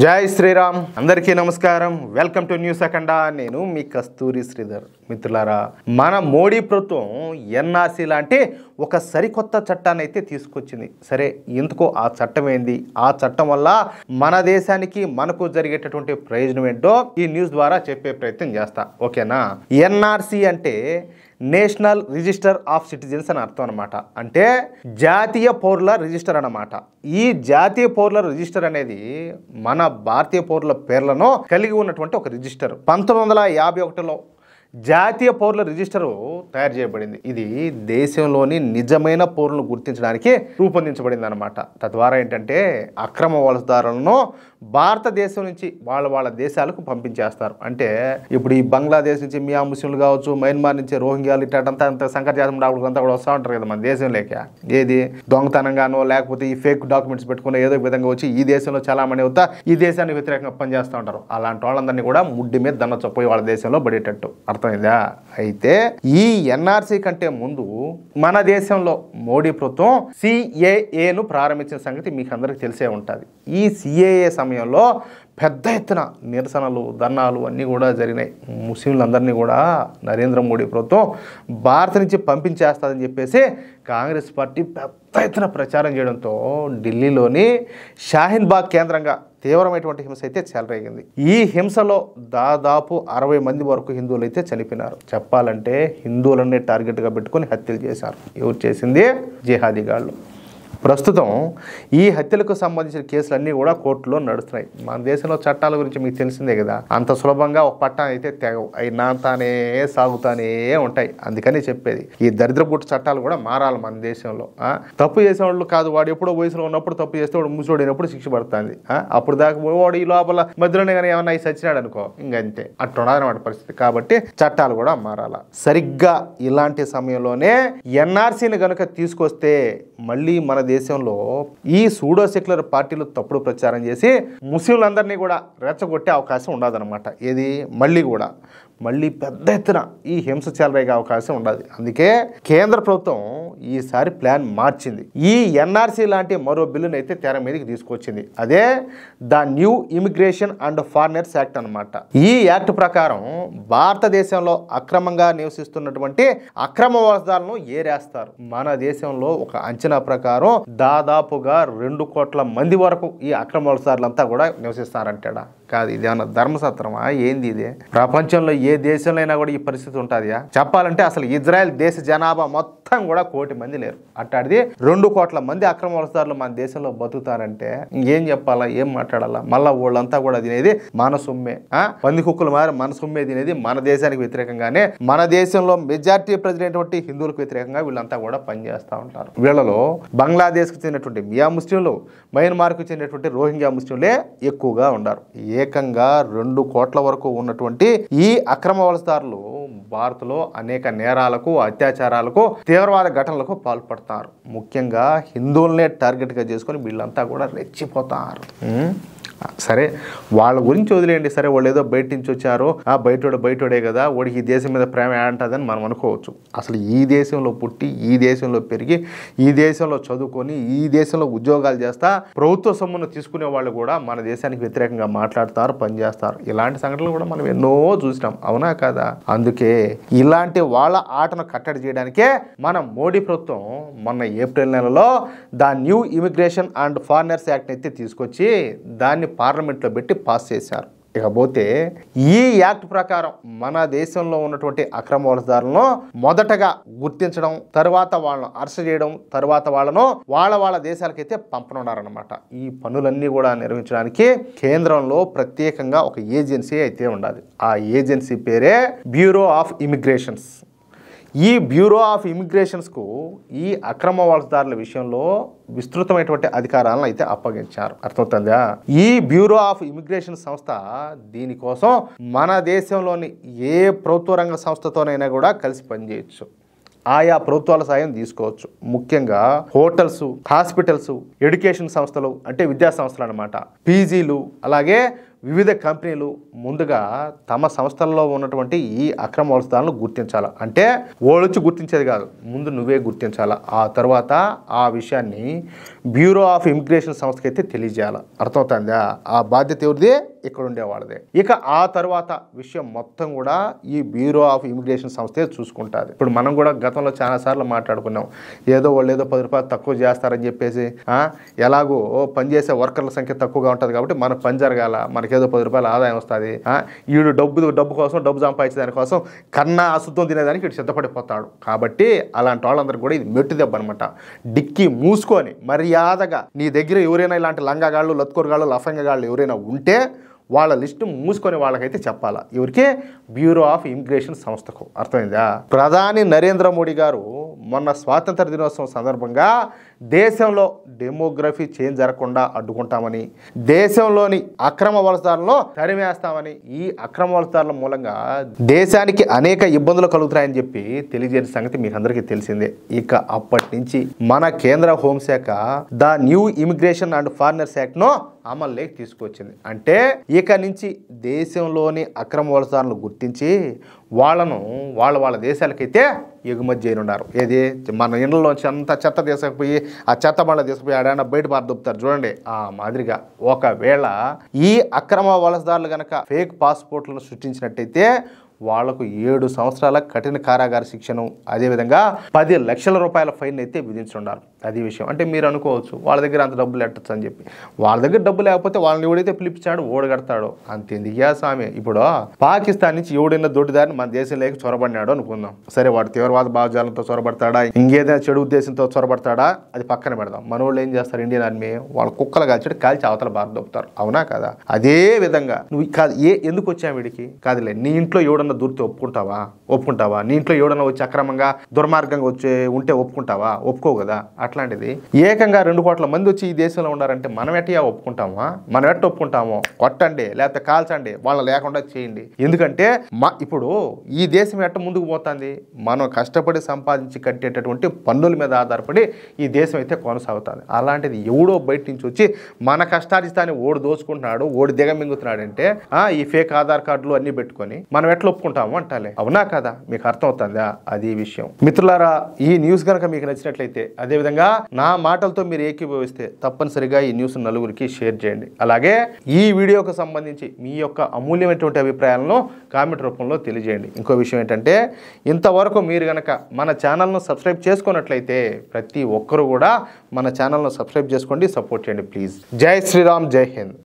జై శ్రీరామ్ అందరికీ నమస్కారం వెల్కమ్ టు న్యూస్ అఖండా నేను మీ కస్తూరి శ్రీధర్ మిత్రులారా మన మోడీ ప్రభుత్వం ఎన్ఆర్సీ లాంటి ఒక సరికొత్త చట్టాన్ని అయితే తీసుకొచ్చింది సరే ఎందుకో ఆ చట్టం ఏంది ఆ చట్టం వల్ల మన దేశానికి మనకు జరిగేటటువంటి ప్రయోజనం ఏంటో ఈ న్యూస్ ద్వారా చెప్పే ప్రయత్నం చేస్తా ఓకేనా ఎన్ఆర్సీ అంటే నేషనల్ రిజిస్టర్ ఆఫ్ సిటిజన్స్ అని అర్థం అనమాట అంటే జాతీయ పౌరుల రిజిస్టర్ అన్నమాట ఈ జాతీయ పౌరుల రిజిస్టర్ అనేది మన భారతీయ పౌరుల పేర్లను కలిగి ఉన్నటువంటి ఒక రిజిస్టర్ 1951లో జాతీయ పౌరుల రిజిస్టరు తయారు చేయబడింది ఇది దేశంలోని నిజమైన పౌరులను గుర్తించడానికి రూపొందించబడింది అనమాట తద్వారా ఏంటంటే అక్రమ వలసదారులను భారతదేశం నుంచి వాళ్ళ దేశాలకు పంపించేస్తారు అంటే ఇప్పుడు ఈ బంగ్లాదేశ్ నుంచి మియా ముస్లింలు కావచ్చు మయన్మార్ నుంచి రోహింగ్యాలు ఇట్లంతా సంకర్ జాతం అంతా కూడా వస్తూ ఉంటారు కదా మన దేశం లేక ఏది దొంగతనంగానో లేకపోతే ఈ ఫేక్ డాక్యుమెంట్స్ పెట్టుకుని ఏదో విధంగా వచ్చి ఈ దేశంలో చాలా మంది అవుతా ఈ దేశానికి వ్యతిరేకంగా పనిచేస్తూ ఉంటారు అలాంటి వాళ్ళందరినీ కూడా ముడ్డి మీద దండ చొప్పి వాళ్ళ దేశంలో పడేటట్టు అర్థమైందా అయితే ఈ ఎన్ఆర్సీ కంటే ముందు మన దేశంలో మోడీ ప్రభుత్వం సిఏఏను ప్రారంభించిన సంగతి మీకు అందరికీ తెలిసే ఉంటుంది ఈ సిఏఏ సమయంలో పెద్ద ఎత్తున నిరసనలు ధర్నాలు అన్నీ కూడా జరిగినాయి ముస్లింలందరినీ కూడా నరేంద్ర మోడీ ప్రభుత్వం భారత నుంచి పంపించేస్తుందని చెప్పేసి కాంగ్రెస్ పార్టీ పెద్ద ఎత్తున ప్రచారం చేయడంతో ఢిల్లీలోని షాహీన్ బాగ్ కేంద్రంగా తీవ్రమైనటువంటి హింస అయితే చెలరేగింది ఈ హింసలో దాదాపు 60 మంది వరకు హిందువులు అయితే చనిపోయినారు చెప్పాలంటే హిందువులనే టార్గెట్గా పెట్టుకొని హత్యలు చేశారు ఎవరు చేసింది జిహాదీగాళ్ళు ప్రస్తుతం ఈ హత్యలకు సంబంధించిన కేసులన్నీ కూడా కోర్టులో నడుస్తున్నాయి మన దేశంలో చట్టాల గురించి మీకు తెలిసిందే కదా అంత సులభంగా ఒక పట్టాన్ని అయితే తెగవు అవి నాతానే సాగుతానే ఉంటాయి అందుకని చెప్పేది ఈ దరిద్రపుట్టు చట్టాలు కూడా మారాలి మన దేశంలో తప్పు చేసేవాళ్ళు కాదు వాడు ఎప్పుడో వయసులో ఉన్నప్పుడు తప్పు చేస్తే వాడు ముసోడినప్పుడు శిక్ష పడుతుంది అప్పుడు దాకా వాడు ఈ లోపల మధ్యలోనే కానీ ఏమన్నా అవి సచ్చినాడు అనుకో ఇంకంతే అట్లున్నదన్నమాట పరిస్థితి కాబట్టి చట్టాలు కూడా మారాల సరిగ్గా ఇలాంటి సమయంలోనే ఎన్ఆర్సీని కనుక తీసుకొస్తే మళ్ళీ మన దేశంలో ఈ సూడో సెక్యులర్ పార్టీలు తప్పుడు ప్రచారం చేసి ముస్లింలందరినీ కూడా రెచ్చగొట్టే అవకాశం ఉండదన్నమాట ఏది మళ్ళీ పెద్ద ఎత్తున ఈ హింస చెలరేగే అవకాశం ఉండదు అందుకే కేంద్ర ప్రభుత్వం ఈసారి ప్లాన్ మార్చింది ఈ ఎన్ఆర్సీ లాంటి మరో బిల్లును అయితే తెర మీదకి తీసుకొచ్చింది అదే the new immigration and foreigners act అన్నమాట ఈ యాక్ట్ ప్రకారం భారతదేశంలో అక్రమంగా నివసిస్తున్నటువంటి అక్రమ వలసదారులను ఏరేస్తారు మన దేశంలో ఒక అంచనా ప్రకారం దాదాపుగా 2 కోట్ల మంది వరకు ఈ అక్రమ వలసదారులంతా కూడా నివసిస్తారంటాడా కాదు ఇదేమన్నా ధర్మసత్రమా ఏంది ఇదే ప్రపంచంలో ఏ దేశంలో అయినా కూడా ఈ పరిస్థితి ఉంటుందా చెప్పాలంటే అసలు ఇజ్రాయెల్ దేశ జనాభా మొత్తం కూడా 1 కోటి మంది లేరు అట్టాడిది 2 కోట్ల మంది అక్రమ వలసదారులు మన దేశంలో బతుకుతారంటే ఇంకేం చెప్పాలా ఏం మాట్లాడాలా మళ్ళా వాళ్ళంతా కూడా తినేది మన సొమ్మే పంది కుక్కలు మారి మన సొమ్మే తినేది మన దేశానికి వ్యతిరేకంగానే మన దేశంలో మెజార్టీ ప్రజలైనటువంటి హిందువులకు వ్యతిరేకంగా వీళ్ళంతా కూడా పనిచేస్తూ ఉంటారు వీళ్ళలో బంగ్లాదేశ్కు చెందినటువంటి మియా ముస్లింలు మయన్మార్కు చెందినటువంటి రోహింగ్యా ముస్లింలే ఎక్కువగా ఉన్నారు ఏకంగా 2 కోట్ల వరకు ఉన్నటువంటి ఈ అక్రమ వలసదారులు భారత్లో అనేక నేరాలకు అత్యాచారాలకు తీవ్రవాద ఘటనలకు పాల్పడతారు ముఖ్యంగా హిందువులనే టార్గెట్గా చేసుకొని వీళ్ళంతా కూడా రెచ్చిపోతారు సరే వాళ్ళ గురించి వదిలేయండి సరే వాళ్ళు ఏదో బయట నుంచి వచ్చారో బయటోడే కదా వాడికి ఈ దేశం మీద ప్రేమ ఏంటదని మనం అనుకోవచ్చు అసలు ఈ దేశంలో పుట్టి ఈ దేశంలో పెరిగి ఈ దేశంలో చదువుకొని ఈ దేశంలో ఉద్యోగాలు చేస్తా ప్రభుత్వ సొమ్మును తీసుకునే వాళ్ళు కూడా మన దేశానికి వ్యతిరేకంగా మాట్లాడతారు పనిచేస్తారు ఇలాంటి సంఘటనలు కూడా మనం ఎన్నో చూసినాం అవునా కదా అందుకే ఇలాంటి వాళ్ళ ఆటను కట్టడి చేయడానికే మన మోడీ ప్రభుత్వం మొన్న ఏప్రిల్ నెలలో the new immigration and foreigners act అయితే తీసుకొచ్చి దాన్ని పార్లమెంట్లో పెట్టి పాస్ చేశారు ఇకపోతే ఈ యాక్ట్ ప్రకారం మన దేశంలో ఉన్నటువంటి అక్రమ వలసదారులను మొదటగా గుర్తించడం తర్వాత వాళ్ళను అరెస్ట్ చేయడం తర్వాత వాళ్ళను వాళ్ళ దేశాలకైతే పంపనున్నారనమాట ఈ పనులన్నీ కూడా నిర్వహించడానికి కేంద్రంలో ప్రత్యేకంగా ఒక ఏజెన్సీ అయితే ఉండాలి ఆ ఏజెన్సీ పేరే బ్యూరో ఆఫ్ ఇమిగ్రేషన్స్ ఈ బ్యూరో ఆఫ్ ఇమిగ్రేషన్స్కు ఈ అక్రమ వలసదారుల విషయంలో విస్తృతమైనటువంటి అధికారాలను అయితే అప్పగించారు అర్థమవుతుందా ఈ బ్యూరో ఆఫ్ ఇమిగ్రేషన్ సంస్థ దీనికోసం మన దేశంలోని ఏ ప్రభుత్వ రంగ సంస్థతోనైనా కూడా కలిసి పనిచేయచ్చు ఆయా ప్రభుత్వాల సాయం తీసుకోవచ్చు ముఖ్యంగా హోటల్స్ హాస్పిటల్స్ ఎడ్యుకేషన్ సంస్థలు అంటే విద్యా సంస్థలు అన్నమాట పీజీలు అలాగే వివిధ కంపెనీలు ముందుగా తమ సంస్థల్లో ఉన్నటువంటి ఈ అక్రమ వలసదారులను గుర్తించాలి. అంటే ఓళ్ళొచ్చి గుర్తించేది కాదు, ముందు నువ్వే గుర్తించాలా. ఆ తర్వాత ఆ విషయాన్ని బ్యూరో ఆఫ్ ఇమిగ్రేషన్ సంస్థకి అయితే తెలియజేయాలి. అర్థమవుతుందా? ఆ బాధ్యత ఎవరిదే? ఇక్కడ ఉండేవాళ్ళదే. ఇక ఆ తర్వాత విషయం మొత్తం కూడా ఈ బ్యూరో ఆఫ్ ఇమిగ్రేషన్ సంస్థే చూసుకుంటుంది. ఇప్పుడు మనం కూడా గతంలో చాలాసార్లు మాట్లాడుకున్నాం, ఏదో వాళ్ళు ఏదో 10 రూపాయలు తక్కువ చేస్తారని చెప్పేసి ఎలాగో పనిచేసే వర్కర్ల సంఖ్య తక్కువగా ఉంటుంది కాబట్టి మన పని జరగాల, మనకేదో 10 రూపాయల ఆదాయం వస్తుంది, వీడు డబ్బు కోసం డబ్బు సంపాదించే దానికోసం కన్నా అశుద్ధం తినేదానికి వీడు సిద్ధపడిపోతాడు. కాబట్టి అలాంటి వాళ్ళందరూ కూడా ఇది మెట్టు దెబ్బ అనమాట. డిక్కి మూసుకొని మర్యాదగా నీ దగ్గర ఎవరైనా ఇలాంటి లంగాగాళ్ళు, లత్కూరగాళ్ళు, లఫంగగాళ్ళు ఎవరైనా ఉంటే వాళ్ళ లిస్టు మూసుకొని వాళ్ళకైతే చెప్పాలా. ఎవరికే? బ్యూరో ఆఫ్ ఇమిగ్రేషన్ సంస్థకు. అర్థమైందా? ప్రధాని నరేంద్ర మోడీ గారు మొన్న స్వాతంత్ర దినోత్సవం సందర్భంగా దేశంలో డెమోగ్రఫీ చేంజ్ జరగకుండా అడ్డుకుంటామని, దేశంలోని అక్రమ వలసదారులను తరిమేస్తామని, ఈ అక్రమ వలసదారుల మూలంగా దేశానికి అనేక ఇబ్బందులు కలుగుతాయని చెప్పి తెలియజేసిన సంగతి మీకు అందరికీ తెలిసిందే. ఇక అప్పటి నుంచి మన కేంద్ర హోంశాఖ the new immigration and foreigners act ను అమల్లోకి తీసుకొచ్చింది. అంటే ఇక నుంచి దేశంలోని అక్రమ వలసదారులను గుర్తించి వాళ్ళను వాళ్ళ దేశాలకైతే ఎగుమతి చేయనున్నారు. ఏది? మన ఇండ్లలోంచి అంతా చెత్త తీసుకుపోయి ఆ చెత్త బండ్ల తీసుకుపోయి ఆడైనా బయట బారదొప్పుతారు చూడండి, ఆ మాదిరిగా ఒకవేళ ఈ అక్రమ వలసదారులు కనుక ఫేక్ పాస్పోర్ట్లను సృష్టించినట్టయితే వాళ్లకు 7 సంవత్సరాల కఠిన కారాగార శిక్షను, అదేవిధంగా 10 లక్షల రూపాయల ఫైన్ అయితే విధించుండాలి. అది విషయం. అంటే మీరు అనుకోవచ్చు వాళ్ళ దగ్గర అంత డబ్బులు ఎట్టచ్చు అని చెప్పి. వాళ్ళ దగ్గర డబ్బు లేకపోతే వాళ్ళని ఎవడైతే పిలిపించాడో ఓడగడతాడో అంతెందుకు స్వామి. ఇప్పుడు పాకిస్తాన్ నుంచి ఎవడైనా దొడ్డిదారిని మన దేశంలోకి చొరబడినాడు అనుకుందాం. సరే, వాడు తీవ్రవాద భావజాలంతో చొరబడతాడా, ఇంకేదైనా చెడు ఉద్దేశంతో చొరబడతాడా, అది పక్కన పెడదాం. మన వాళ్ళు ఏం చేస్తారు? ఇండియన్ ఆర్మీ వాళ్ళ కుక్కలు కాల్చి అవతల బాధ దొప్పుతారు. అవునా కదా? అదే విధంగా నువ్వు కాదు ఎందుకు వచ్చావు వీడికి? కాదులే, నీ ఇంట్లో ఎవడన్నా దూరితే ఒప్పుకుంటావా? నీ ఇంట్లో ఎవడన్నా వచ్చి అక్రమంగా దుర్మార్గంగా వచ్చి ఉంటే ఒప్పుకుంటావా? ఒప్పుకోవు కదా. అట్లాంటిది ఏకంగా 2 కోట్ల మంది వచ్చి ఈ దేశంలో ఉన్నారంటే మనం ఎట్టా ఒప్పుకుంటామా? మనం ఎట్ట ఒప్పుకుంటామో? కొట్టండి, లేకపోతే కాల్చండి, వాళ్ళ లేకుండా చేయండి. ఎందుకంటే ఇప్పుడు ఈ దేశం ఎట్ట ముందుకు పోతుంది? మనం కష్టపడి సంపాదించి కట్టేటటువంటి పన్నుల మీద ఆధారపడి ఈ దేశం అయితే కొనసాగుతుంది. అలాంటిది ఎవడో బయట నుంచి వచ్చి మన కష్టార్జితాన్ని ఓడి దోచుకుంటున్నాడు, ఓడి దిగమింగుతున్నాడంటే ఈ ఫేక్ ఆధార్ కార్డులు అన్ని పెట్టుకొని మనం ఎట్లా ఒప్పుకుంటాము అంటాలే. అవునా కదా? మీకు అర్థం అవుతుందా? అది విషయం. మిత్రులారా, ఈ న్యూస్ కనుక మీకు నచ్చినట్లయితే, అదేవిధంగా నా మాటలతో మీరు ఏకీభవిస్తే తప్పనిసరిగా ఈ న్యూస్ నలుగురికి షేర్ చేయండి. అలాగే ఈ వీడియోకు సంబంధించి మీ యొక్క అమూల్యమైనటువంటి అభిప్రాయాలను కామెంట్ రూపంలో తెలియజేయండి. ఇంకో విషయం ఏంటంటే, ఇంతవరకు మీరు కనుక మన ఛానల్ను సబ్స్క్రైబ్ చేసుకున్నట్లయితే ప్రతి ఒక్కరు కూడా మన ఛానల్ను సబ్స్క్రైబ్ చేసుకోండి, సపోర్ట్ చేయండి ప్లీజ్. జై శ్రీరామ్, జై హింద్.